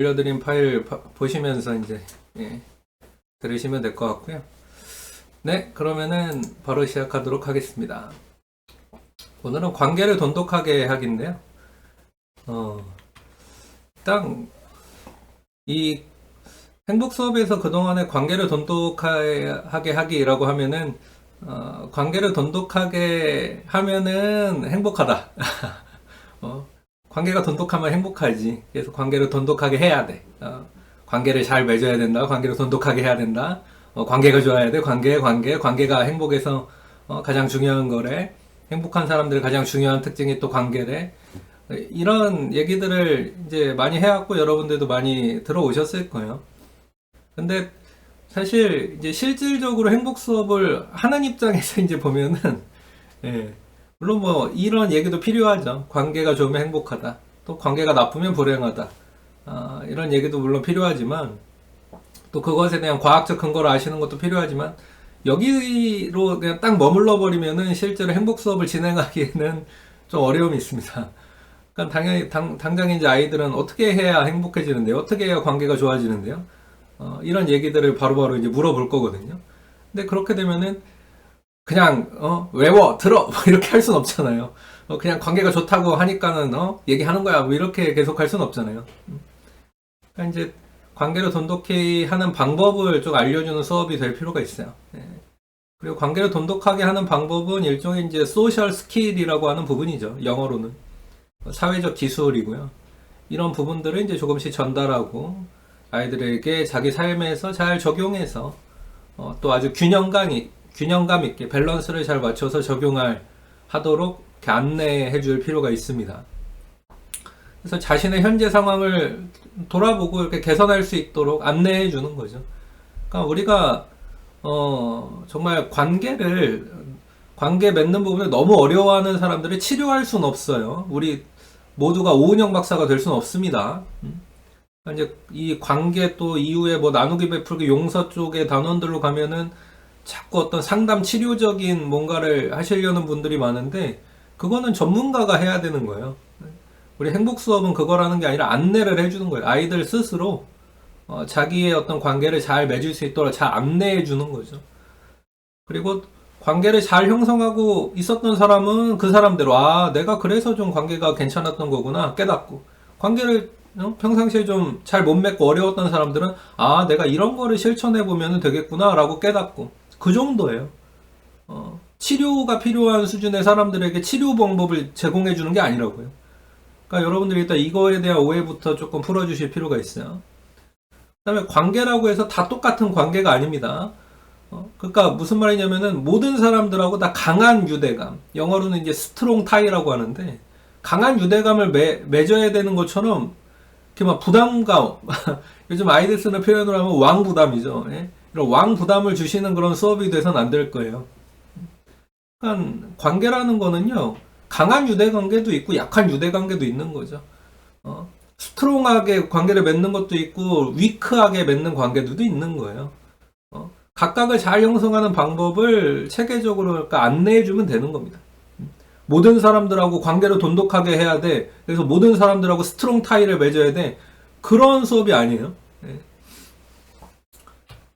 올려드린 파일 보시면서 이제 들으시면 될 것 같고요. 네, 그러면은 바로 시작하도록 하겠습니다. 오늘은 관계를 돈독하게 하기인데요. 일단 이 행복 수업에서 그동안에 관계를 돈독하게 하기라고 하면은 관계를 돈독하게 하면은 행복하다. 관계가 돈독하면 행복하지. 그래서 관계를 돈독하게 해야 돼. 관계를 잘 맺어야 된다. 관계를 돈독하게 해야 된다. 관계가 좋아야 돼. 관계가 행복에서 가장 중요한 거래. 행복한 사람들의 가장 중요한 특징이 또 관계래. 이런 얘기들을 이제 많이 해왔고 여러분들도 많이 들어오셨을 거예요. 근데 사실 이제 실질적으로 행복 수업을 하는 입장에서 이제 보면은 물론 뭐 이런 얘기도 필요하죠. 관계가 좋으면 행복하다. 또 관계가 나쁘면 불행하다. 이런 얘기도 물론 필요하지만 또 그것에 대한 과학적 근거를 아시는 것도 필요하지만 여기로 그냥 딱 머물러 버리면은 실제로 행복 수업을 진행하기에는 좀 어려움이 있습니다. 그러니까 당연히 당장 이제 아이들은 어떻게 해야 행복해지는데요? 어떻게 해야 관계가 좋아지는데요? 이런 얘기들을 바로바로 이제 물어볼 거거든요. 근데 그렇게 되면은 그냥 외워 들어 뭐 이렇게 할 순 없잖아요. 그냥 관계가 좋다고 하니까는 얘기하는 거야 뭐 이렇게 계속 할 순 없잖아요. 그러니까 이제 관계를 돈독히 하는 방법을 좀 알려주는 수업이 될 필요가 있어요. 그리고 관계를 돈독하게 하는 방법은 일종의 이제 소셜 스킬이라고 하는 부분이죠. 영어로는 사회적 기술이고요. 이런 부분들을 이제 조금씩 전달하고 아이들에게 자기 삶에서 잘 적용해서 또 아주 균형감 있게 밸런스를 잘 맞춰서 적용할 하도록 이렇게 안내해 줄 필요가 있습니다. 그래서 자신의 현재 상황을 돌아보고 이렇게 개선할 수 있도록 안내해 주는 거죠. 그러니까 우리가 정말 관계 맺는 부분을 너무 어려워하는 사람들을 치료할 수는 없어요. 우리 모두가 오은영 박사가 될 수는 없습니다. 그러니까 이제 이 관계 또 이후에 뭐 나누기 베풀기 용서 쪽의 단원들로 가면은 자꾸 어떤 상담 치료적인 뭔가를 하시려는 분들이 많은데 그거는 전문가가 해야 되는 거예요. 우리 행복 수업은 그거라는 게 아니라 안내를 해주는 거예요. 아이들 스스로 자기의 어떤 관계를 잘 맺을 수 있도록 잘 안내해 주는 거죠. 그리고 관계를 잘 형성하고 있었던 사람은 그 사람대로 내가 그래서 좀 관계가 괜찮았던 거구나 깨닫고 관계를 평상시에 좀 잘 못 맺고 어려웠던 사람들은 내가 이런 거를 실천해 보면 되겠구나 라고 깨닫고 그 정도예요. 치료가 필요한 수준의 사람들에게 치료 방법을 제공해 주는 게 아니라고요. 그러니까 여러분들이 일단 이거에 대한 오해부터 조금 풀어주실 필요가 있어요. 그 다음에 관계라고 해서 다 똑같은 관계가 아닙니다. 그러니까 무슨 말이냐면은 모든 사람들하고 다 강한 유대감, 영어로는 이제 스트롱 타이라고 하는데 강한 유대감을 맺어야 되는 것처럼 이렇게 막 부담감, 요즘 아이들 쓰는 표현으로 하면 왕부담이죠. 이런 왕부담을 주시는 그런 수업이 돼서는 안 될 거예요. 그러니까 관계라는 거는요, 강한 유대관계도 있고 약한 유대관계도 있는 거죠. 스트롱하게 관계를 맺는 것도 있고 위크하게 맺는 관계들도 있는 거예요. 각각을 잘 형성하는 방법을 체계적으로 그러니까 안내해 주면 되는 겁니다. 모든 사람들하고 관계를 돈독하게 해야 돼. 그래서 모든 사람들하고 스트롱 타이를 맺어야 돼. 그런 수업이 아니에요.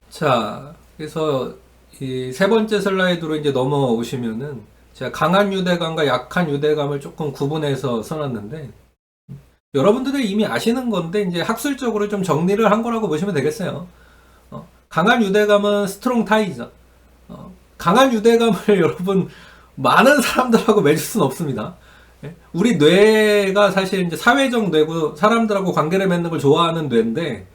자, 그래서 이 세 번째 슬라이드로 이제 넘어오시면은 제가 강한 유대감과 약한 유대감을 조금 구분해서 써놨는데 여러분들이 이미 아시는 건데 이제 학술적으로 좀 정리를 한 거라고 보시면 되겠어요. 강한 유대감은 스트롱 타이죠. 강한 유대감을 여러분 많은 사람들하고 맺을 수는 없습니다. 우리 뇌가 사실 이제 사회적 뇌고 사람들하고 관계를 맺는 걸 좋아하는 뇌인데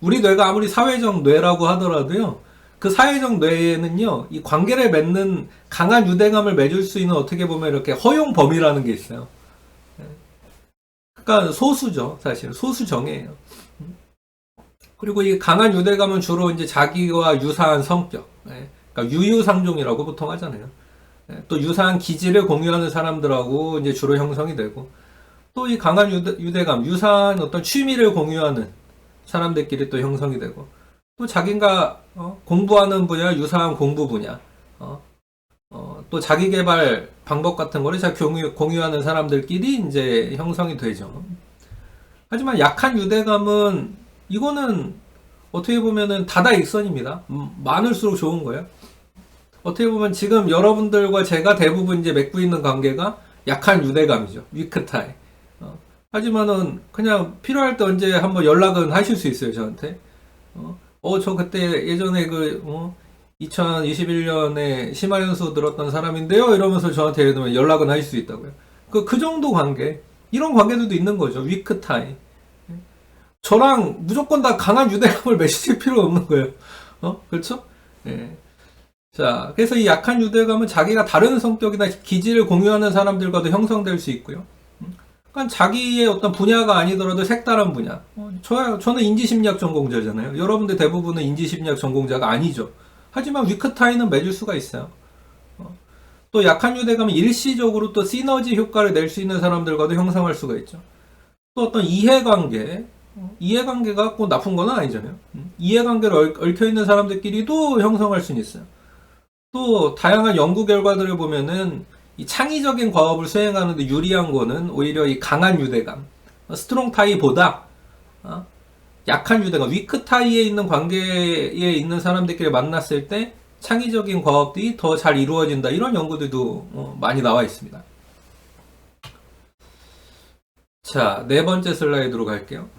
우리 뇌가 아무리 사회적 뇌라고 하더라도요. 그 사회적 뇌에는요. 이 관계를 맺는 강한 유대감을 맺을 수 있는 어떻게 보면 이렇게 허용 범위라는 게 있어요. 그러니까 소수죠. 사실 소수정예예요. 그리고 이 강한 유대감은 주로 이제 자기와 유사한 성격, 그러니까 유유상종이라고 보통 하잖아요. 또 유사한 기질을 공유하는 사람들하고 이제 주로 형성이 되고, 또 이 강한 유대감, 유사한 어떤 취미를 공유하는 사람들끼리 또 형성이 되고, 또 자기가 공부하는 분야, 유사한 공부 분야, 또 자기 개발 방법 같은 거를 잘 공유하는 사람들끼리 이제 형성이 되죠. 하지만 약한 유대감은 이거는 어떻게 보면은 다다익선입니다. 많을수록 좋은 거예요. 어떻게 보면 지금 여러분들과 제가 대부분 이제 맺고 있는 관계가 약한 유대감이죠. 위크타이. 하지만은 그냥 필요할 때 언제 한번 연락은 하실 수 있어요, 저한테. 저 그때 예전에 2021년에 심화연수 들었던 사람인데요, 이러면서 저한테 예를 들면 연락은 하실 수 있다고요. 그 정도 관계. 이런 관계들도 있는 거죠. 위크타이. 저랑 무조건 다 강한 유대감을 맺으실 필요 없는 거예요. 그렇죠? 예. 자, 그래서 이 약한 유대감은 자기가 다른 성격이나 기질을 공유하는 사람들과도 형성될 수 있고요. 그러니까 자기의 어떤 분야가 아니더라도 색다른 분야. 저는 인지심리학 전공자잖아요. 여러분들 대부분은 인지심리학 전공자가 아니죠. 하지만 위크타이는 맺을 수가 있어요. 또 약한 유대감은 일시적으로 또 시너지 효과를 낼 수 있는 사람들과도 형성할 수가 있죠. 또 어떤 이해관계가 꼭 나쁜 건 아니잖아요. 이해관계를 얽혀있는 사람들끼리도 형성할 수는 있어요. 또 다양한 연구 결과들을 보면은 이 창의적인 과업을 수행하는 데 유리한 거는 오히려 이 강한 유대감, 스트롱 타이보다 약한 유대감, 위크 타이에 있는 관계에 있는 사람들끼리 만났을 때 창의적인 과업들이 더 잘 이루어진다. 이런 연구들도 많이 나와 있습니다. 자, 네 번째 슬라이드로 갈게요.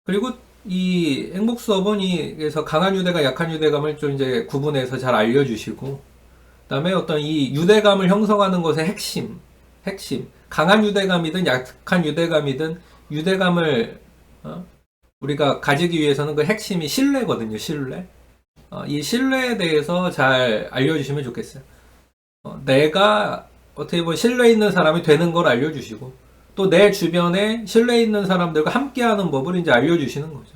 그리고 이 행복 수업은 그래서 강한 유대감, 약한 유대감을 좀 이제 구분해서 잘 알려주시고, 그다음에 어떤 이 유대감을 형성하는 것의 핵심, 강한 유대감이든 약한 유대감이든 유대감을 우리가 가지기 위해서는 그 핵심이 신뢰거든요. 신뢰. 이 신뢰에 대해서 잘 알려주시면 좋겠어요. 내가 어떻게 보면 신뢰 있는 사람이 되는 걸 알려주시고, 또 내 주변에 신뢰 있는 사람들과 함께하는 법을 이제 알려주시는 거죠.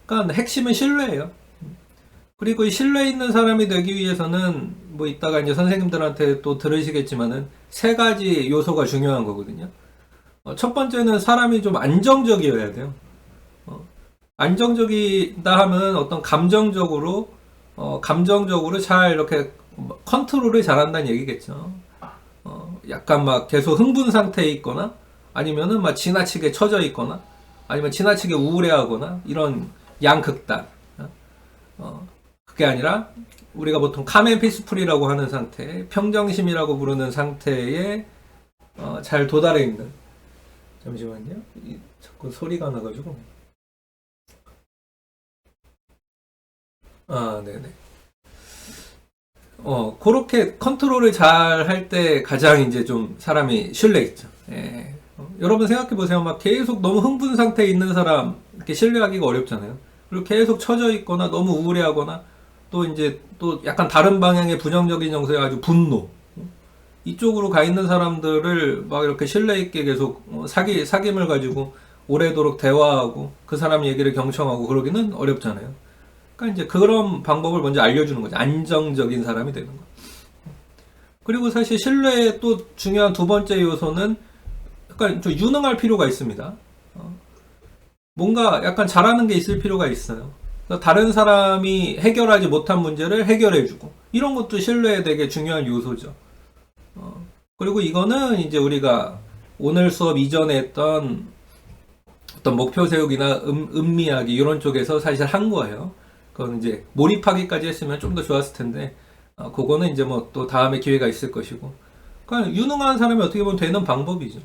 그러니까 핵심은 신뢰예요. 그리고 이 신뢰 있는 사람이 되기 위해서는 뭐 이따가 이제 선생님들한테 또 들으시겠지만은 세 가지 요소가 중요한 거거든요. 첫 번째는 사람이 좀 안정적이어야 돼요. 안정적이다 하면 어떤 감정적으로 잘 이렇게 컨트롤을 잘한다는 얘기겠죠. 약간 막 계속 흥분 상태에 있거나 아니면은 막 지나치게 처져 있거나 아니면 지나치게 우울해하거나 이런 양극단. 그게 아니라 우리가 보통 카멘 피스풀이라고 하는 상태, 평정심이라고 부르는 상태에 잘 도달해 있는. 잠시만요. 자꾸 소리가 나가지고. 네네. 그렇게 컨트롤을 잘 할 때 가장 이제 좀 사람이 신뢰 있죠. 예. 여러분 생각해 보세요. 막 계속 너무 흥분 상태에 있는 사람 이렇게 신뢰하기가 어렵잖아요. 그리고 계속 처져 있거나 너무 우울해하거나 또 이제 또 약간 다른 방향의 부정적인 정서에 아주 분노 이쪽으로 가 있는 사람들을 막 이렇게 신뢰 있게 계속 사귐을 가지고 오래도록 대화하고 그 사람 얘기를 경청하고 그러기는 어렵잖아요. 그러니까 이제 그런 방법을 먼저 알려주는 거죠. 안정적인 사람이 되는 거. 그리고 사실 신뢰의 또 중요한 두 번째 요소는 약간 좀 유능할 필요가 있습니다. 뭔가 약간 잘하는 게 있을 필요가 있어요. 다른 사람이 해결하지 못한 문제를 해결해주고 이런 것도 신뢰에 되게 중요한 요소죠. 그리고 이거는 이제 우리가 오늘 수업 이전에 했던 어떤 목표 세우기나 음미하기 이런 쪽에서 사실 한 거예요. 그건 이제 몰입하기까지 했으면 좀 더 좋았을 텐데 그거는 이제 뭐 또 다음에 기회가 있을 것이고. 그러니까 유능한 사람이 어떻게 보면 되는 방법이죠.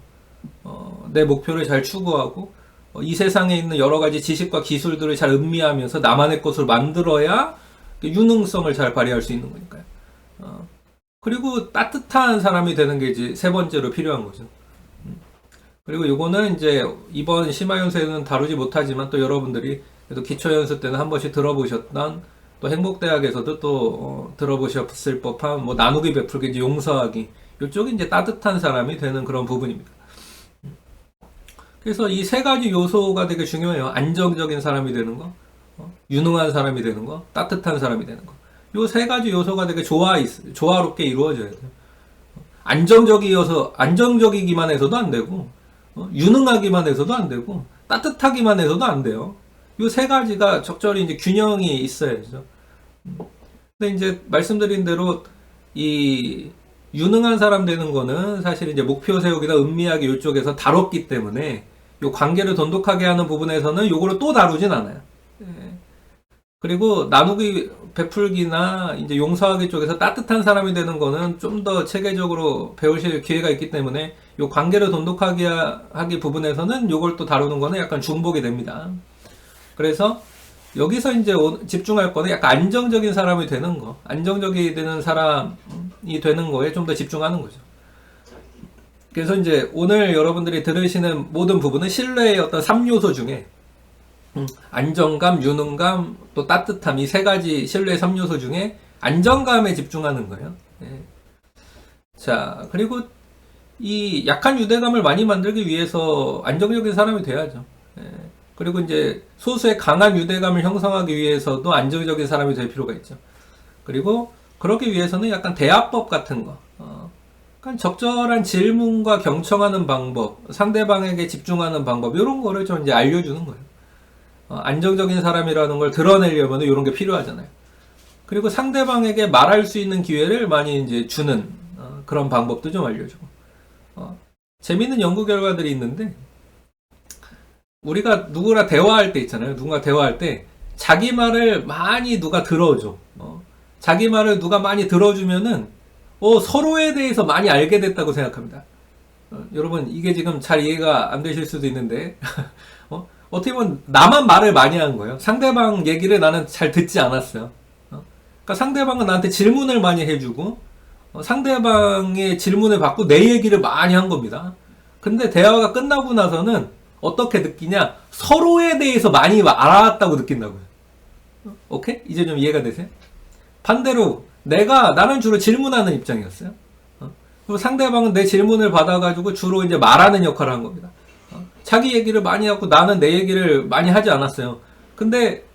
내 목표를 잘 추구하고 이 세상에 있는 여러 가지 지식과 기술들을 잘 음미하면서 나만의 것을 만들어야 유능성을 잘 발휘할 수 있는 거니까요. 그리고 따뜻한 사람이 되는 게 이제 세 번째로 필요한 거죠. 그리고 요거는 이제 이번 심화연수에는 다루지 못하지만 또 여러분들이 그래도 기초연수 때는 한 번씩 들어보셨던 또 행복대학에서도 또 들어보셨을 법한 뭐 나누기 베풀기 이제 용서하기 요쪽이 이제 따뜻한 사람이 되는 그런 부분입니다. 그래서 이 세 가지 요소가 되게 중요해요. 안정적인 사람이 되는 거, 유능한 사람이 되는 거, 따뜻한 사람이 되는 거. 요 세 가지 요소가 되게 조화롭게 이루어져야 돼요. 안정적이기만 해서도 안 되고, 유능하기만 해서도 안 되고, 따뜻하기만 해서도 안 돼요. 요 세 가지가 적절히 이제 균형이 있어야죠. 근데 이제 말씀드린 대로 이 유능한 사람 되는 거는 사실 이제 목표 세우기나 음미하기 이쪽에서 다뤘기 때문에 요 관계를 돈독하게 하는 부분에서는 요거를 또 다루진 않아요. 예. 그리고 나누기, 베풀기나 이제 용서하기 쪽에서 따뜻한 사람이 되는 거는 좀 더 체계적으로 배우실 기회가 있기 때문에 요 관계를 돈독하게 하기 부분에서는 요걸 또 다루는 거는 약간 중복이 됩니다. 그래서 여기서 이제 집중할 거는 약간 안정적인 사람이 되는 거, 안정적이 되는 사람이 되는 거에 좀 더 집중하는 거죠. 그래서 이제 오늘 여러분들이 들으시는 모든 부분은 신뢰의 어떤 3요소 중에 안정감, 유능감, 또 따뜻함, 이 세 가지 신뢰의 3요소 중에 안정감에 집중하는 거예요. 예. 자, 그리고 이 약한 유대감을 많이 만들기 위해서 안정적인 사람이 돼야죠. 예. 그리고 이제 소수의 강한 유대감을 형성하기 위해서도 안정적인 사람이 될 필요가 있죠. 그리고 그러기 위해서는 약간 대화법 같은 거, 그러니까 적절한 질문과 경청하는 방법, 상대방에게 집중하는 방법, 이런 거를 좀 이제 알려주는 거예요. 안정적인 사람이라는 걸 드러내려면 이런 게 필요하잖아요. 그리고 상대방에게 말할 수 있는 기회를 많이 이제 주는 그런 방법도 좀 알려주고. 재밌는 연구 결과들이 있는데, 우리가 누구랑 대화할 때 있잖아요. 누군가 대화할 때 자기 말을 많이 누가 들어줘. 자기 말을 누가 많이 들어주면은 서로에 대해서 많이 알게 됐다고 생각합니다. 여러분, 이게 지금 잘 이해가 안 되실 수도 있는데 어떻게 보면 나만 말을 많이 한 거예요. 상대방 얘기를 나는 잘 듣지 않았어요. 그러니까 상대방은 나한테 질문을 많이 해주고 상대방의 질문을 받고 내 얘기를 많이 한 겁니다. 근데 대화가 끝나고 나서는 어떻게 느끼냐? 서로에 대해서 많이 알았다고 느낀다고요. 오케이? 이제 좀 이해가 되세요? 반대로 나는 주로 질문하는 입장이었어요. 그리고 상대방은 내 질문을 받아가지고 주로 이제 말하는 역할을 한 겁니다. 자기 얘기를 많이 하고 나는 내 얘기를 많이 하지 않았어요. 근데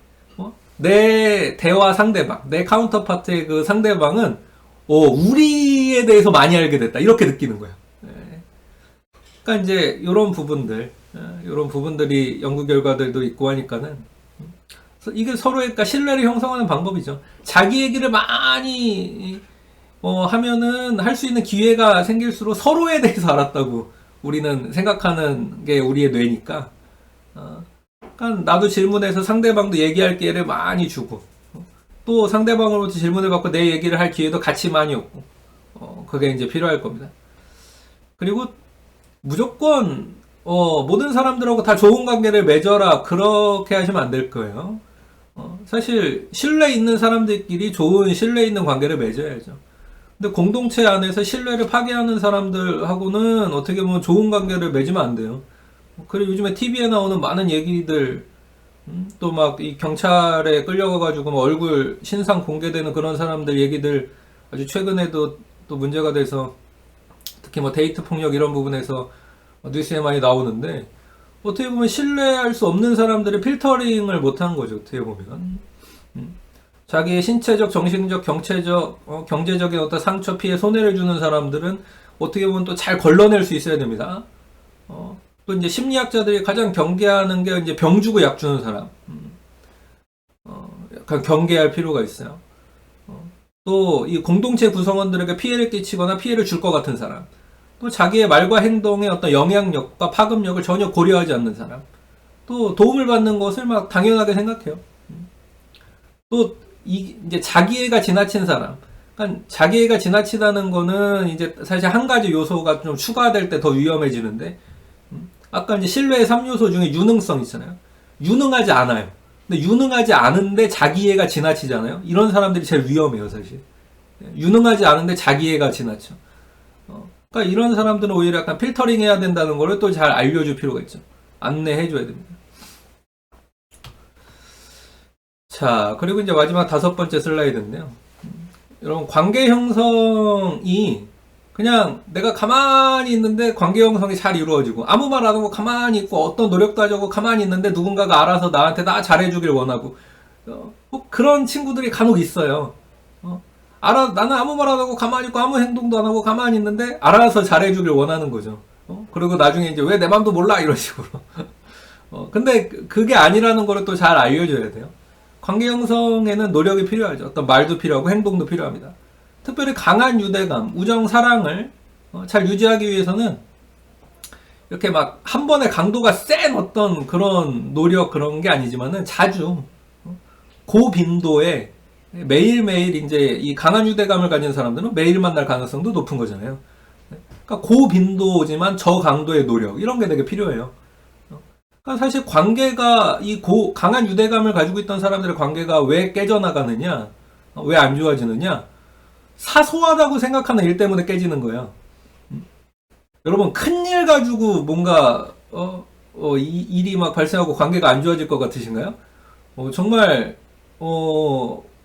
내 대화 상대방, 내 카운터파트의 그 상대방은 우리에 대해서 많이 알게 됐다, 이렇게 느끼는 거예요. 그러니까 이제 이런 부분들이 연구 결과들도 있고 하니까는 이게 서로의 신뢰를 형성하는 방법이죠. 자기 얘기를 많이 하면은 할 수 있는 기회가 생길수록 서로에 대해서 알았다고 우리는 생각하는 게 우리의 뇌니까. 그러니까 나도 질문해서 상대방도 얘기할 기회를 많이 주고, 또 상대방으로부터 질문을 받고 내 얘기를 할 기회도 같이 많이 얻고, 그게 이제 필요할 겁니다. 그리고 무조건 모든 사람들하고 다 좋은 관계를 맺어라, 그렇게 하시면 안 될 거예요. 사실 신뢰 있는 사람들끼리 좋은 신뢰 있는 관계를 맺어야죠. 근데 공동체 안에서 신뢰를 파괴하는 사람들하고는 어떻게 보면 좋은 관계를 맺으면 안 돼요. 그리고 요즘에 TV에 나오는 많은 얘기들, 또 막 이 경찰에 끌려가가지고 얼굴 신상 공개되는 그런 사람들 얘기들 아주 최근에도 또 문제가 돼서, 특히 데이트 폭력 이런 부분에서 뉴스에 많이 나오는데, 어떻게 보면 신뢰할 수 없는 사람들이 필터링을 못한 거죠. 어떻게 보면 자기의 신체적, 정신적, 경제적인 어떤 상처, 피해, 손해를 주는 사람들은 어떻게 보면 또 잘 걸러낼 수 있어야 됩니다. 또 이제 심리학자들이 가장 경계하는 게 이제 병 주고 약 주는 사람. 약간 경계할 필요가 있어요. 또 이 공동체 구성원들에게 피해를 끼치거나 피해를 줄 것 같은 사람. 또 자기의 말과 행동의 어떤 영향력과 파급력을 전혀 고려하지 않는 사람. 또 도움을 받는 것을 막 당연하게 생각해요. 또 이제 자기애가 지나친 사람. 그러니까 자기애가 지나치다는 거는 이제 사실 한 가지 요소가 좀 추가될 때 더 위험해지는데, 아까 이제 신뢰의 3요소 중에 유능성 있잖아요. 유능하지 않아요. 근데 유능하지 않은데 자기애가 지나치잖아요. 이런 사람들이 제일 위험해요, 사실. 유능하지 않은데 자기애가 지나쳐. 그러니까 이런 사람들은 오히려 약간 필터링 해야 된다는 거를 또 잘 알려줄 필요가 있죠. 안내해줘야 됩니다. 자, 그리고 이제 마지막 5번째 슬라이드인데요. 여러분, 관계 형성이 그냥 내가 가만히 있는데 관계 형성이 잘 이루어지고, 아무 말 안 하고 가만히 있고 어떤 노력도 하지 않고 가만히 있는데 누군가가 알아서 나한테 나 잘해주길 원하고, 그런 친구들이 간혹 있어요. 나는 아무 말 안 하고 가만히 있고 아무 행동도 안 하고 가만히 있는데 알아서 잘해주길 원하는 거죠. 그리고 나중에 이제 왜 내 맘도 몰라, 이런 식으로. 근데 그게 아니라는 거를 또 잘 알려줘야 돼요. 관계 형성에는 노력이 필요하죠. 어떤 말도 필요하고 행동도 필요합니다. 특별히 강한 유대감, 우정, 사랑을 잘 유지하기 위해서는 이렇게 막 한 번에 강도가 센 어떤 그런 노력 그런 게 아니지만은 자주 고빈도에 매일매일 이제 이 강한 유대감을 가진 사람들은 매일 만날 가능성도 높은 거잖아요. 그러니까 고빈도지만 저강도의 노력 이런 게 되게 필요해요. 그러니까 사실 관계가 이 강한 유대감을 가지고 있던 사람들의 관계가 왜 깨져나가느냐, 왜 안 좋아지느냐, 사소하다고 생각하는 일 때문에 깨지는 거예요. 여러분 큰일 가지고 뭔가 일이 막 발생하고 관계가 안 좋아질 것 같으신가요? 정말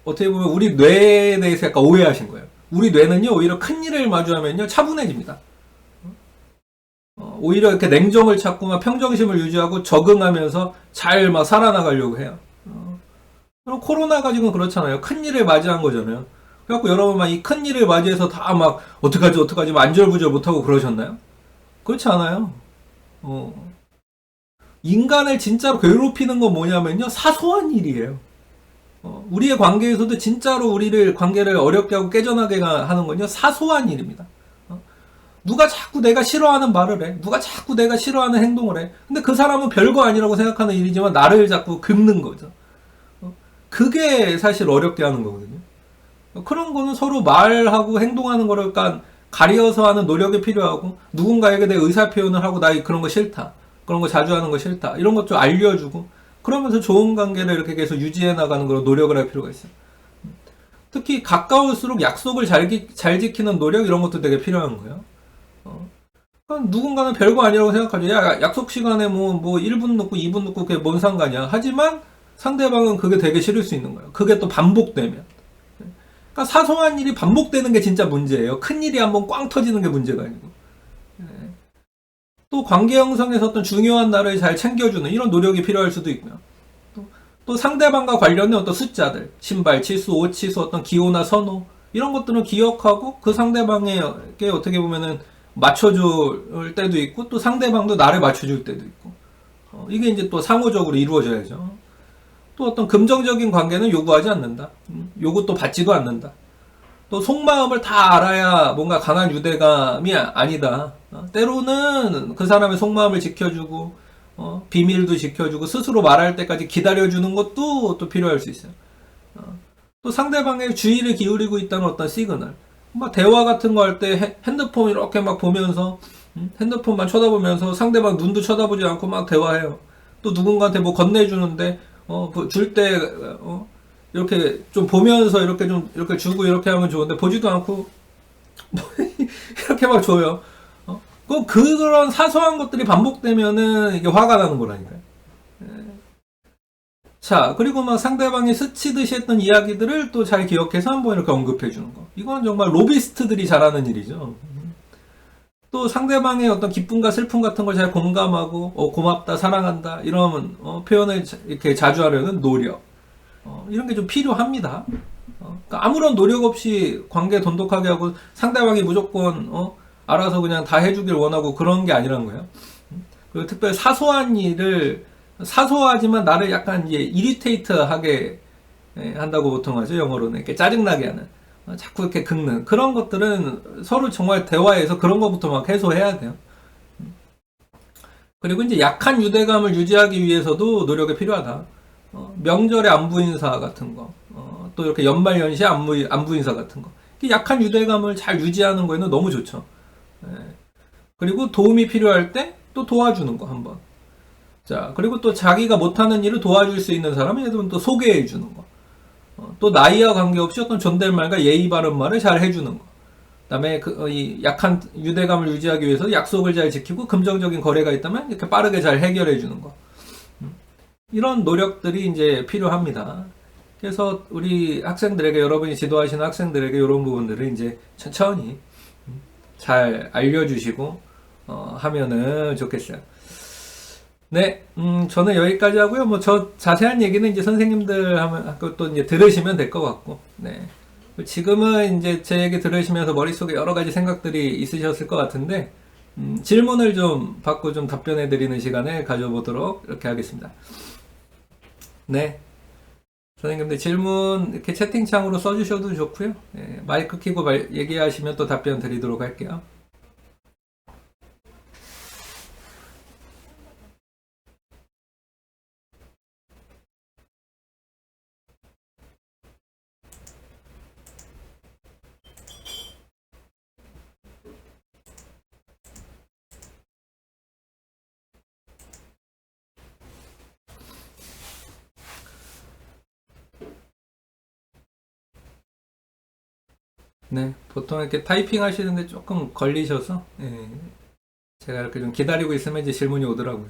어떻게 보면 우리 뇌에 대해서 약간 오해하신 거예요. 우리 뇌는요 오히려 큰일을 마주하면요 차분해집니다. 오히려 이렇게 냉정을 찾고 막 평정심을 유지하고 적응하면서 잘 막 살아나가려고 해요. 그럼 코로나가 지금 그렇잖아요. 큰일을 맞이한 거잖아요. 그래갖고 여러분 막 이 큰일을 맞이해서 다 막 어떡하지 막 안절부절 못하고 그러셨나요? 그렇지 않아요. 인간을 진짜로 괴롭히는 건 뭐냐면요 사소한 일이에요. 우리의 관계에서도 진짜로 우리를 관계를 어렵게 하고 깨져나게 하는 건요 사소한 일입니다. 누가 자꾸 내가 싫어하는 말을 해. 누가 자꾸 내가 싫어하는 행동을 해. 근데 그 사람은 별거 아니라고 생각하는 일이지만 나를 자꾸 긁는 거죠. 그게 사실 어렵게 하는 거거든요. 그런 거는 서로 말하고 행동하는 거를 약간 가려서 하는 노력이 필요하고 누군가에게 내 의사 표현을 하고 나 그런 거 싫다. 그런 거 자주 하는 거 싫다. 이런 것 좀 알려주고 그러면서 좋은 관계를 이렇게 계속 유지해 나가는 걸 노력을 할 필요가 있어요. 특히 가까울수록 약속을 잘 지키는 노력 이런 것도 되게 필요한 거예요. 누군가는 별거 아니라고 생각하죠. 야, 약속 시간에 뭐 1분 늦고 2분 늦고 그게 뭔 상관이야. 하지만 상대방은 그게 되게 싫을 수 있는 거예요. 그게 또 반복되면. 그러니까 사소한 일이 반복되는 게 진짜 문제예요. 큰 일이 한번 꽝 터지는 게 문제가 아니고. 또 관계 형성에서 어떤 중요한 날을 잘 챙겨주는 이런 노력이 필요할 수도 있고요. 또 상대방과 관련된 어떤 숫자들, 신발 치수, 옷 치수, 어떤 기호나 선호 이런 것들은 기억하고 그 상대방에게 어떻게 보면은 맞춰줄 때도 있고 또 상대방도 나를 맞춰줄 때도 있고 이게 이제 또 상호적으로 이루어져야죠. 또 어떤 긍정적인 관계는 요구하지 않는다. 요구 또 받지도 않는다. 또 속마음을 다 알아야 뭔가 강한 유대감이 아니다. 때로는 그 사람의 속마음을 지켜주고 비밀도 지켜주고 스스로 말할 때까지 기다려주는 것도 또 필요할 수 있어요. 또 상대방의 주의를 기울이고 있다는 어떤 시그널. 막 대화 같은 거 할 때 핸드폰 이렇게 막 보면서 핸드폰만 쳐다보면서 상대방 눈도 쳐다보지 않고 막 대화해요. 또 누군가한테 뭐 건네주는데 줄 때 이렇게 좀 보면서 이렇게 좀 이렇게 주고 이렇게 하면 좋은데 보지도 않고 이렇게 막 줘요. 그런 사소한 것들이 반복되면은 이게 화가 나는 거라니까요. 자, 그리고 막 상대방이 스치듯이 했던 이야기들을 또 잘 기억해서 한번 이렇게 언급해 주는 거. 이건 정말 로비스트들이 잘하는 일이죠. 또 상대방의 어떤 기쁨과 슬픔 같은 걸 잘 공감하고, 고맙다, 사랑한다, 이런 표현을 이렇게 자주 하려는 노력. 이런 게 좀 필요합니다. 그러니까 아무런 노력 없이 관계 돈독하게 하고 상대방이 무조건, 알아서 그냥 다 해주길 원하고 그런 게 아니라는 거예요. 그리고 특별히 사소한 일을 사소하지만 나를 약간 이제 이리테이트하게 한다고 보통 하죠. 영어로는 이렇게 짜증나게 하는 자꾸 이렇게 긁는 그런 것들은 서로 정말 대화에서 그런 것부터 막 해소해야 돼요. 그리고 이제 약한 유대감을 유지하기 위해서도 노력이 필요하다. 명절에 안부 인사 같은 거, 또 이렇게 연말 연시에 안부 인사 같은 거. 약한 유대감을 잘 유지하는 거에는 너무 좋죠. 그리고 도움이 필요할 때 또 도와주는 거 한번. 자, 그리고 또 자기가 못하는 일을 도와줄 수 있는 사람을 예를 들면 또 소개해 주는 거. 또 나이와 관계없이 어떤 존댓말과 예의 바른 말을 잘 해주는 거. 그다음에 이 약한 유대감을 유지하기 위해서 약속을 잘 지키고 금전적인 거래가 있다면 이렇게 빠르게 잘 해결해 주는 거. 이런 노력들이 이제 필요합니다. 그래서 우리 학생들에게 여러분이 지도하시는 학생들에게 이런 부분들을 이제 천천히 잘 알려주시고 하면은 좋겠어요. 네, 저는 여기까지 하고요. 뭐, 자세한 얘기는 이제 선생님들 하면, 또 이제 들으시면 될 것 같고, 네. 지금은 이제 제 얘기 들으시면서 머릿속에 여러 가지 생각들이 있으셨을 것 같은데, 질문을 좀 받고 좀 답변해 드리는 시간을 가져보도록 이렇게 하겠습니다. 네. 선생님들 질문 이렇게 채팅창으로 써주셔도 좋고요. 네, 마이크 켜고 얘기하시면 또 답변 드리도록 할게요. 네, 보통 이렇게 타이핑 하시는데 조금 걸리셔서, 예, 제가 이렇게 좀 기다리고 있으면 이제 질문이 오더라고요.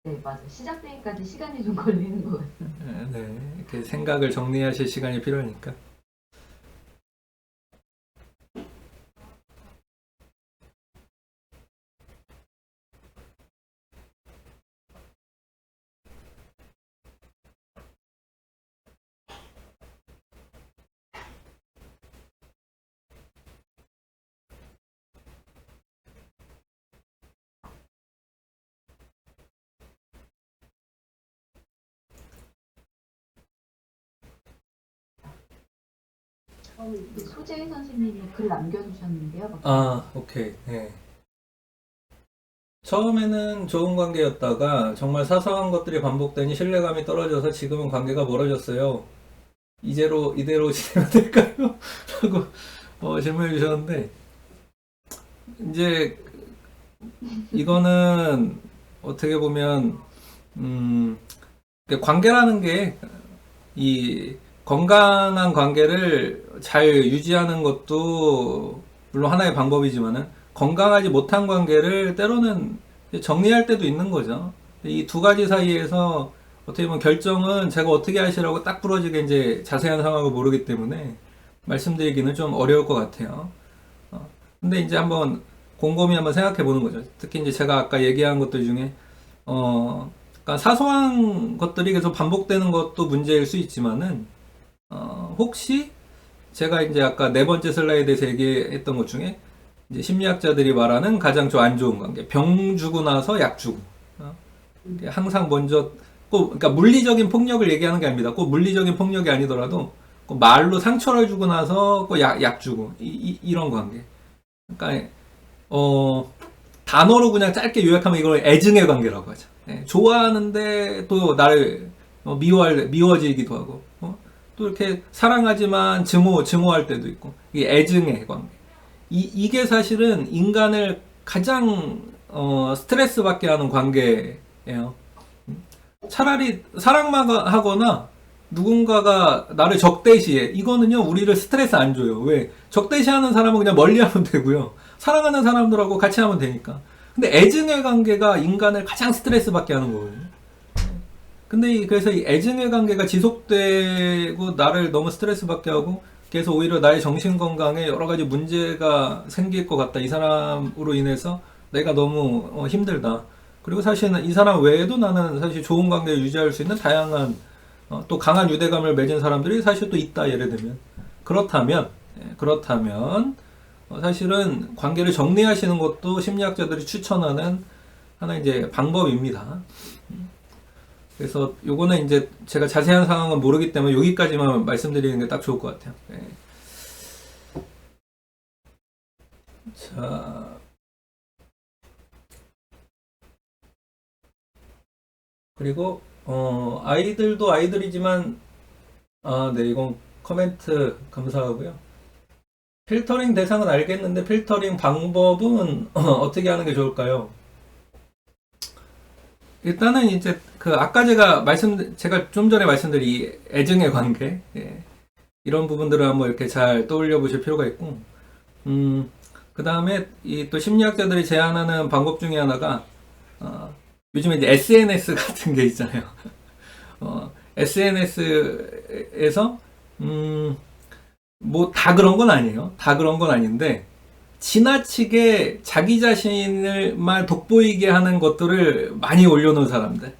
네, 맞아요. 시작되기까지 시간이 좀 걸리는 것 같습니다. 네, 이렇게 생각을 정리하실 시간이 필요하니까. 네, 소재희 선생님이 글 남겨주셨는데요. 아, 오케이. 네. 처음에는 좋은 관계였다가 정말 사소한 것들이 반복되니 신뢰감이 떨어져서 지금은 관계가 멀어졌어요. 이대로 지내면 될까요? 라고 질문해 주셨는데, 이제 이거는 어떻게 보면, 관계라는 게 이 건강한 관계를 잘 유지하는 것도 물론 하나의 방법이지만은 건강하지 못한 관계를 때로는 정리할 때도 있는 거죠. 이 두 가지 사이에서 어떻게 보면 결정은 제가 어떻게 하시라고 딱 부러지게 이제 자세한 상황을 모르기 때문에 말씀드리기는 좀 어려울 것 같아요. 근데 이제 한번 곰곰이 한번 생각해 보는 거죠. 특히 이제 제가 아까 얘기한 것들 중에 그러니까 사소한 것들이 계속 반복되는 것도 문제일 수 있지만은 혹시 제가 이제 아까 네 번째 슬라이드에서 얘기했던 것 중에 이제 심리학자들이 말하는 가장 좀 안 좋은 관계, 병 주고 나서 약 주고, 항상 먼저 꼭 그러니까 물리적인 폭력을 얘기하는 게 아닙니다. 꼭 물리적인 폭력이 아니더라도 꼭 말로 상처를 주고 나서 꼭 약 주고 이런 관계. 그러니까 단어로 그냥 짧게 요약하면 이걸 애증의 관계라고 하죠. 예, 좋아하는데 또 나를 미워지기도 하고, 또 이렇게 사랑하지만 증오할 때도 있고, 이게 애증의 관계. 이게 사실은 인간을 가장 스트레스 받게 하는 관계예요. 차라리 사랑만 하거나 누군가가 나를 적대시해. 이거는요, 우리를 스트레스 안 줘요. 왜? 적대시하는 사람은 그냥 멀리 하면 되고요. 사랑하는 사람들하고 같이 하면 되니까. 근데 애증의 관계가 인간을 가장 스트레스 받게 하는 거거든요. 근데 그래서 이 애증의 관계가 지속되고 나를 너무 스트레스 받게 하고 그래서 오히려 나의 정신 건강에 여러 가지 문제가 생길 것 같다. 이 사람으로 인해서 내가 너무 힘들다. 그리고 사실은 이 사람 외에도 나는 사실 좋은 관계를 유지할 수 있는 다양한 또 강한 유대감을 맺은 사람들이 사실 또 있다. 예를 들면 그렇다면 사실은 관계를 정리하시는 것도 심리학자들이 추천하는 하나의 이제 방법입니다. 그래서 요거는 이제 제가 자세한 상황은 모르기 때문에 여기까지만 말씀드리는 게 딱 좋을 것 같아요. 네. 자, 그리고 아이들도 아이들이지만 네, 이건 코멘트 감사하고요. 필터링 대상은 알겠는데 필터링 방법은 어떻게 하는 게 좋을까요? 일단은 이제 그 아까 제가 좀 전에 말씀드린 이 애증의 관계, 예, 이런 부분들을 한번 이렇게 잘 떠올려 보실 필요가 있고, 그 다음에 이 또 심리학자들이 제안하는 방법 중에 하나가 요즘에 이제 SNS 같은 게 있잖아요. SNS에서 뭐 다 그런 건 아니에요. 다 그런 건 아닌데 지나치게 자기 자신을만 돋보이게 하는 것들을 많이 올려놓은 사람들.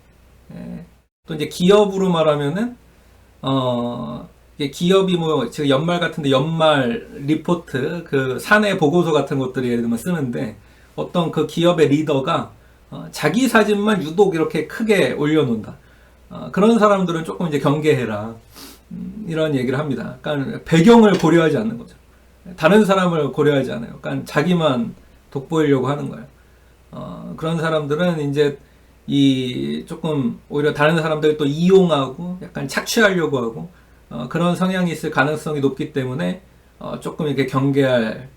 예. 또 이제 기업으로 말하면은 이게 기업이 뭐 지금 연말 같은데 연말 리포트 그 사내 보고서 같은 것들이 예를 들면 쓰는데 어떤 그 기업의 리더가 자기 사진만 유독 이렇게 크게 올려놓는다. 그런 사람들은 조금 이제 경계해라. 이런 얘기를 합니다. 그러니까 배경을 고려하지 않는 거죠. 다른 사람을 고려하지 않아요. 그러니까 자기만 돋보이려고 하는 거예요. 그런 사람들은 이제 이 조금 오히려 다른 사람들을 또 이용하고 약간 착취하려고 하고 그런 성향이 있을 가능성이 높기 때문에 조금 이렇게 경계할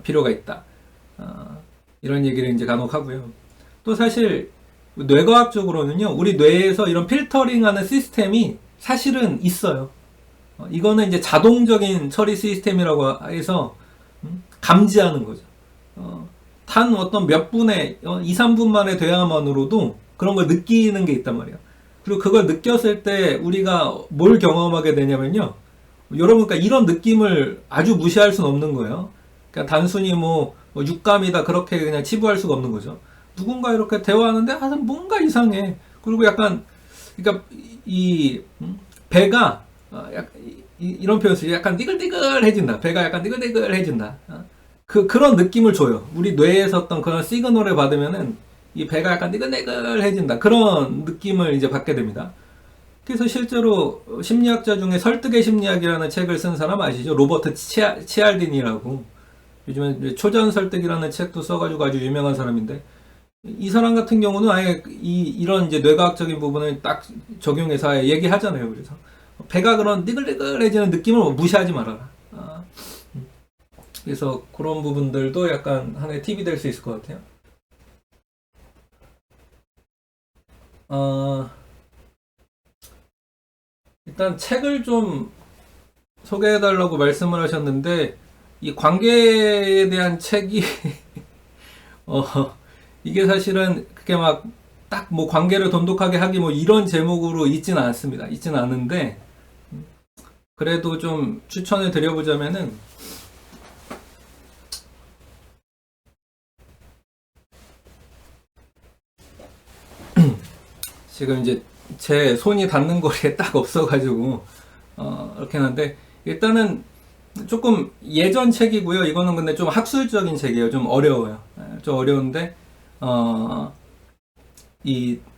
필요가 있다. 이런 얘기를 이제 간혹 하고요. 또 사실 뇌과학적으로는요, 우리 뇌에서 이런 필터링하는 시스템이 사실은 있어요. 이거는 이제 자동적인 처리 시스템이라고 해서 감지하는 거죠. 단 어떤 몇 분에 2, 3분 만에 돼야만으로도 그런 걸 느끼는 게 있단 말이에요. 그리고 그걸 느꼈을 때 우리가 뭘 경험하게 되냐면요. 여러분, 그러니까 이런 느낌을 아주 무시할 수는 없는 거예요. 그러니까 단순히 뭐 육감이다 그렇게 그냥 치부할 수가 없는 거죠. 누군가 이렇게 대화하는데 뭔가 이상해. 그리고 약간 그러니까 이 배가 약간 이런 표현 쓰죠. 약간 니글니글해진다. 배가 약간 니글니글해진다. 그런 느낌을 줘요. 우리 뇌에서 어떤 그런 시그널을 받으면은 이 배가 약간 니글니글해진다. 그런 느낌을 이제 받게 됩니다. 그래서 실제로 심리학자 중에 설득의 심리학이라는 책을 쓴 사람 아시죠? 로버트 치알딘이라고. 요즘에 초전 설득이라는 책도 써가지고 아주 유명한 사람인데, 이 사람 같은 경우는 아예 이런 이제 뇌과학적인 부분을 딱 적용해서 아예 얘기하잖아요. 그래서 배가 그런 니글니글해지는 느낌을 무시하지 말아라. 그래서 그런 부분들도 약간 하나의 팁이 될 수 있을 것 같아요. 일단 책을 좀 소개해달라고 말씀을 하셨는데, 이 관계에 대한 책이 어, 이게 사실은 그게 막 딱 뭐 관계를 돈독하게 하기 뭐 이런 제목으로 있지는 않습니다. 있지는 않은데, 그래도 좀 추천을 드려보자면은, 지금 이제 제 손이 닿는 거리에 딱 없어가지고, 이렇게 하는데, 일단은 조금 예전 책이고요. 이거는 근데 좀 학술적인 책이에요. 좀 어려워요. 좀 어려운데,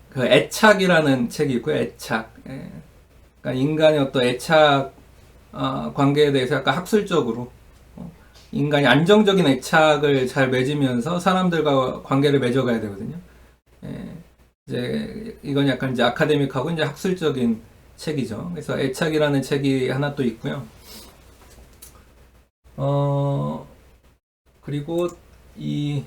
그 애착이라는 책이 있고요. 애착. 그러니까 인간의 어떤 애착, 관계에 대해서 약간 학술적으로, 인간이 안정적인 애착을 잘 맺으면서 사람들과 관계를 맺어가야 되거든요. 예, 이제 이건 약간 이제 아카데믹하고 이제 학술적인 책이죠. 그래서 애착이라는 책이 하나 또 있고요. 그리고 이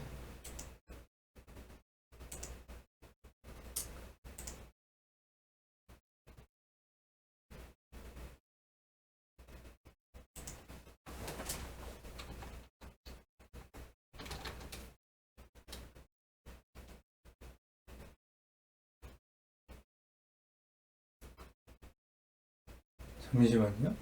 잠시만요.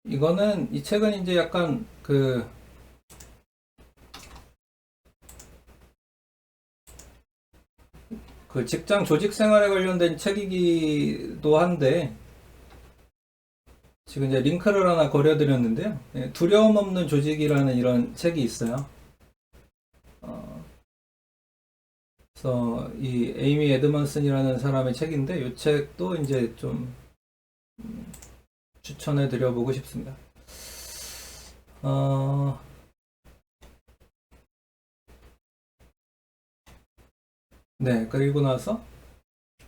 이거는 이 책은 이제 약간 그 직장 조직 생활에 관련된 책이기도 한데 지금 이제 링크를 하나 걸어드렸는데요. 예, 두려움 없는 조직이라는 이런 책이 있어요. 그래서 이 에이미 에드먼슨이라는 사람의 책인데 이 책도 이제 좀 추천해 드려보고 싶습니다. 네, 그리고 나서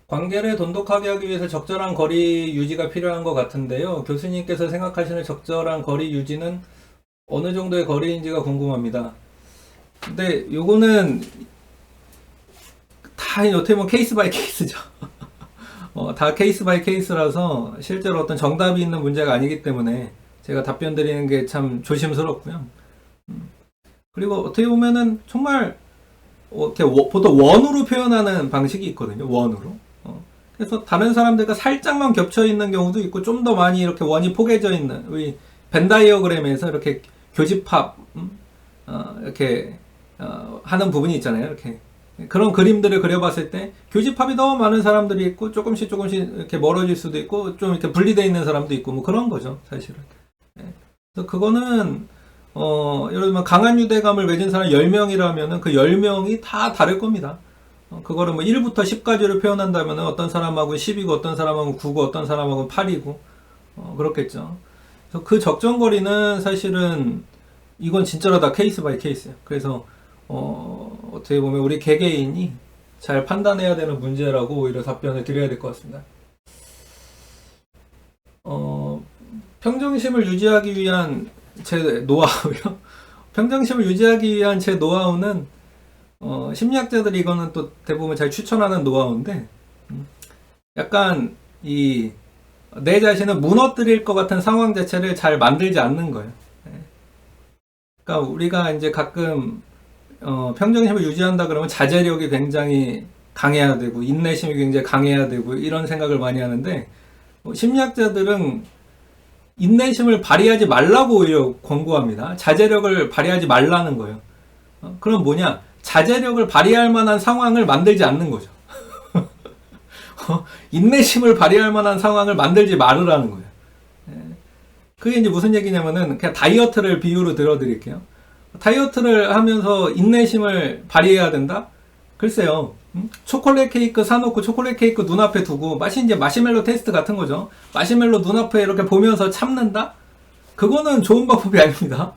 관계를 돈독하게 하기 위해서 적절한 거리 유지가 필요한 것 같은데요. 교수님께서 생각하시는 적절한 거리 유지는 어느 정도의 거리인지가 궁금합니다. 근데 요거는 다 어떻게 보면 케이스 바이 케이스죠. 다 케이스 바이 케이스라서 실제로 어떤 정답이 있는 문제가 아니기 때문에 제가 답변 드리는 게 참 조심스럽고요. 그리고 어떻게 보면은 정말 이렇게 보통 원으로 표현하는 방식이 있거든요. 원으로. 그래서 다른 사람들과 살짝만 겹쳐 있는 경우도 있고 좀 더 많이 이렇게 원이 포개져 있는 우리 벤 다이어그램에서 이렇게 교집합 이렇게 하는 부분이 있잖아요. 이렇게 그런 그림들을 그려봤을 때 교집합이 너무 많은 사람들이 있고 조금씩 이렇게 멀어질 수도 있고 좀 이렇게 분리되어 있는 사람도 있고 뭐 그런 거죠, 사실은. 그래서 그거는 예를 들면 강한 유대감을 맺은 사람 10명이라면은 그 10명이 다 다를 겁니다. 그거를 뭐 1부터 10까지로 표현한다면 어떤 사람하고 10이고 어떤 사람하고 9고 어떤 사람하고 8이고 그렇겠죠. 그래서 그 적정거리는 사실은 이건 진짜로 다 케이스 바이 케이스예요. 그래서 어떻게 보면 우리 개개인이 잘 판단해야 되는 문제라고 오히려 답변을 드려야 될 것 같습니다. 평정심을 유지하기 위한 제 노하우요. 평정심을 유지하기 위한 제 노하우는 심리학자들이 이거는 또 대부분 잘 추천하는 노하우인데 약간 내 자신을 무너뜨릴 것 같은 상황 자체를 잘 만들지 않는 거예요. 그러니까 우리가 이제 가끔 평정심을 유지한다 그러면 자제력이 굉장히 강해야 되고 인내심이 굉장히 강해야 되고 이런 생각을 많이 하는데 심리학자들은 인내심을 발휘하지 말라고 오히려 권고합니다. 자제력을 발휘하지 말라는 거예요. 그럼 뭐냐? 자제력을 발휘할 만한 상황을 만들지 않는 거죠. 인내심을 발휘할 만한 상황을 만들지 말으라는 거예요. 그게 이제 무슨 얘기냐면은 그냥 다이어트를 비유로 들어드릴게요. 다이어트를 하면서 인내심을 발휘해야 된다? 글쎄요. 초콜릿 케이크 사놓고 초콜릿 케이크 눈앞에 두고 이제 마시멜로 테스트 같은 거죠. 마시멜로 눈앞에 이렇게 보면서 참는다? 그거는 좋은 방법이 아닙니다.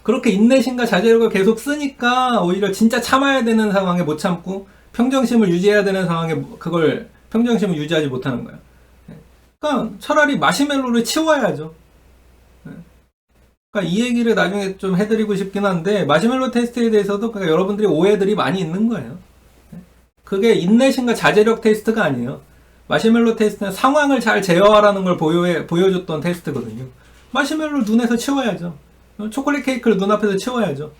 그렇게 인내심과 자제력을 계속 쓰니까 오히려 진짜 참아야 되는 상황에 못 참고 평정심을 유지해야 되는 상황에 그걸 평정심을 유지하지 못하는 거예요. 그러니까 차라리 마시멜로를 치워야죠. 그러니까 이 얘기를 나중에 좀 해드리고 싶긴 한데 마시멜로 테스트에 대해서도 그러니까 여러분들이 오해들이 많이 있는 거예요. 그게 인내심과 자제력 테스트가 아니에요. 마시멜로 테스트는 상황을 잘 제어하라는 걸 보여줬던 테스트거든요. 마시멜로를 눈에서 치워야죠. 초콜릿 케이크를 눈앞에서 치워야죠.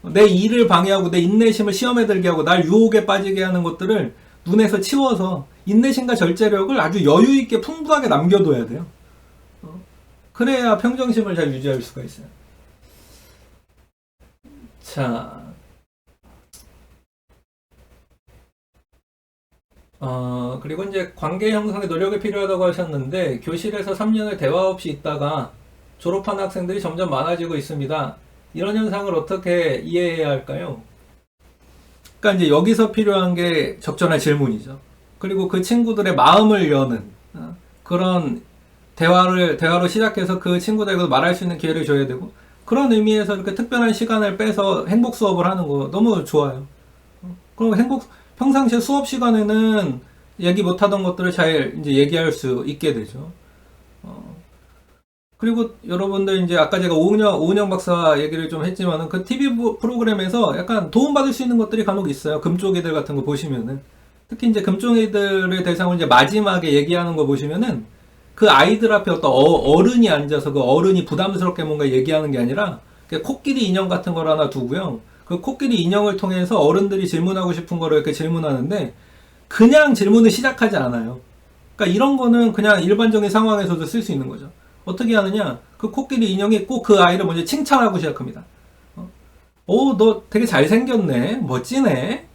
내 일을 방해하고 내 인내심을 시험에 들게 하고 날 유혹에 빠지게 하는 것들을 눈에서 치워서 인내심과 절제력을 아주 여유있게 풍부하게 남겨둬야 돼요. 그래야 평정심을 잘 유지할 수가 있어요. 자, 그리고 이제 관계 형성에 노력이 필요하다고 하셨는데 교실에서 3년을 대화 없이 있다가 졸업한 학생들이 점점 많아지고 있습니다. 이런 현상을 어떻게 이해해야 할까요? 그러니까 이제 여기서 필요한 게 적절한 질문이죠. 그리고 그 친구들의 마음을 여는 그런 대화로 시작해서 그 친구들에게도 말할 수 있는 기회를 줘야 되고 그런 의미에서 이렇게 특별한 시간을 빼서 행복 수업을 하는 거 너무 좋아요. 그럼 평상시에 수업 시간에는 얘기 못하던 것들을 잘 이제 얘기할 수 있게 되죠. 그리고 여러분들 이제 아까 제가 오은영 박사 얘기를 좀 했지만은 그 TV 프로그램에서 약간 도움받을 수 있는 것들이 간혹 있어요. 금쪽이들 같은 거 보시면은. 특히 이제 금쪽이들의 대상으로 이제 마지막에 얘기하는 거 보시면은 그 아이들 앞에 어떤 어른이 앉아서 그 어른이 부담스럽게 뭔가 얘기하는 게 아니라 코끼리 인형 같은 걸 하나 두고요. 그 코끼리 인형을 통해서 어른들이 질문하고 싶은 거를 이렇게 질문하는데 그냥 질문을 시작하지 않아요. 그러니까 이런 거는 그냥 일반적인 상황에서도 쓸 수 있는 거죠. 어떻게 하느냐? 그 코끼리 인형이 꼭 그 아이를 먼저 칭찬하고 시작합니다. 너 되게 잘생겼네. 멋지네.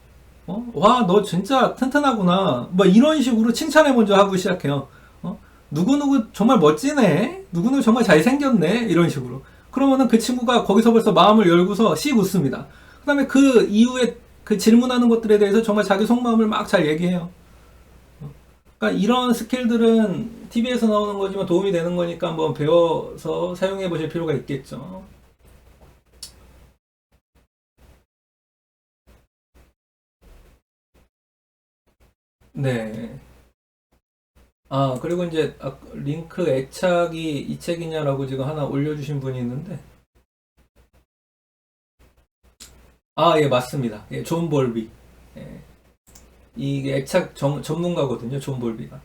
와, 너 진짜 튼튼하구나. 뭐 이런 식으로 칭찬을 먼저 하고 시작해요. 누구누구 정말 멋지네. 누구누구 정말 잘생겼네. 이런 식으로. 그러면은 그 친구가 거기서 벌써 마음을 열고서 씩 웃습니다. 그 다음에 그 이후에 그 질문하는 것들에 대해서 정말 자기 속마음을 막 잘 얘기해요. 그러니까 이런 스킬들은 TV에서 나오는 거지만 도움이 되는 거니까 한번 배워서 사용해 보실 필요가 있겠죠. 네. 그리고 이제 링크 애착이 이 책이냐라고 지금 하나 올려주신 분이 있는데 예, 맞습니다. 예, 존 볼비. 예. 이게 애착 전문가거든요, 존 볼비가.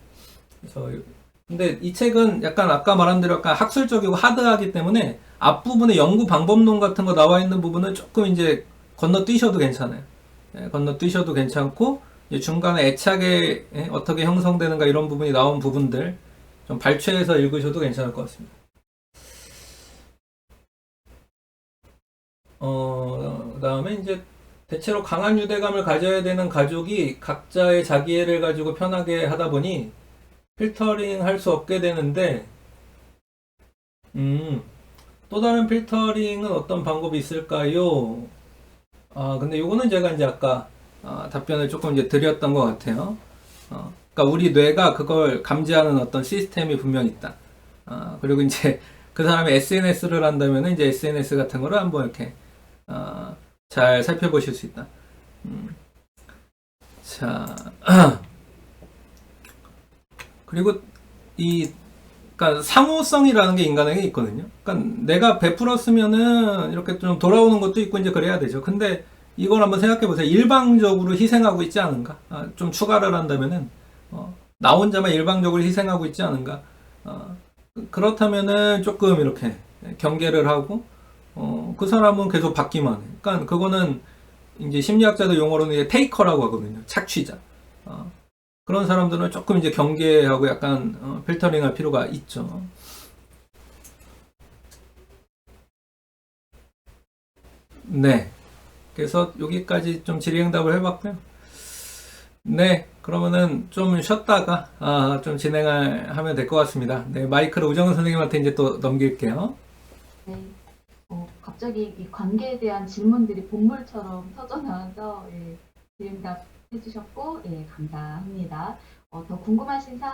그래서 근데 이 책은 약간 아까 말한 대로 약간 학술적이고 하드하기 때문에 앞부분에 연구 방법론 같은 거 나와 있는 부분은 조금 이제 건너뛰셔도 괜찮아요. 예, 건너뛰셔도 괜찮고 이제 중간에 애착이 어떻게 형성되는가 이런 부분이 나온 부분들 좀 발췌해서 읽으셔도 괜찮을 것 같습니다. 그다음에 이제 대체로 강한 유대감을 가져야 되는 가족이 각자의 자기애를 가지고 편하게 하다 보니 필터링 할 수 없게 되는데, 또 다른 필터링은 어떤 방법이 있을까요? 근데 요거는 제가 이제 아까 답변을 조금 이제 드렸던 것 같아요. 그러니까 우리 뇌가 그걸 감지하는 어떤 시스템이 분명히 있다. 그리고 이제 그 사람이 SNS를 한다면 이제 SNS 같은 거를 한번 이렇게 잘 살펴보실 수 있다. 자, 그리고 그러니까 상호성이라는 게 인간에게 있거든요. 그러니까 내가 베풀었으면은 이렇게 좀 돌아오는 것도 있고 이제 그래야 되죠. 근데 이걸 한번 생각해 보세요. 일방적으로 희생하고 있지 않은가? 좀 추가를 한다면은 나 혼자만 일방적으로 희생하고 있지 않은가? 그렇다면은 조금 이렇게 경계를 하고 그 사람은 계속 받기만 해. 그러니까 그거는 이제 심리학자들 용어로는 이제 테이커라고 하거든요. 착취자. 그런 사람들은 조금 이제 경계하고 약간 필터링할 필요가 있죠. 네. 그래서 여기까지 좀 질의응답을 해봤고요. 네. 그러면은 좀 쉬었다가 좀 진행을 하면 될 것 같습니다. 네. 마이크를 우정은 선생님한테 이제 또 넘길게요. 네. 갑자기 이 관계에 대한 질문들이 본물처럼 터져나와서 예, 질의응답 해주셨고 예, 감사합니다. 더 궁금하신 사항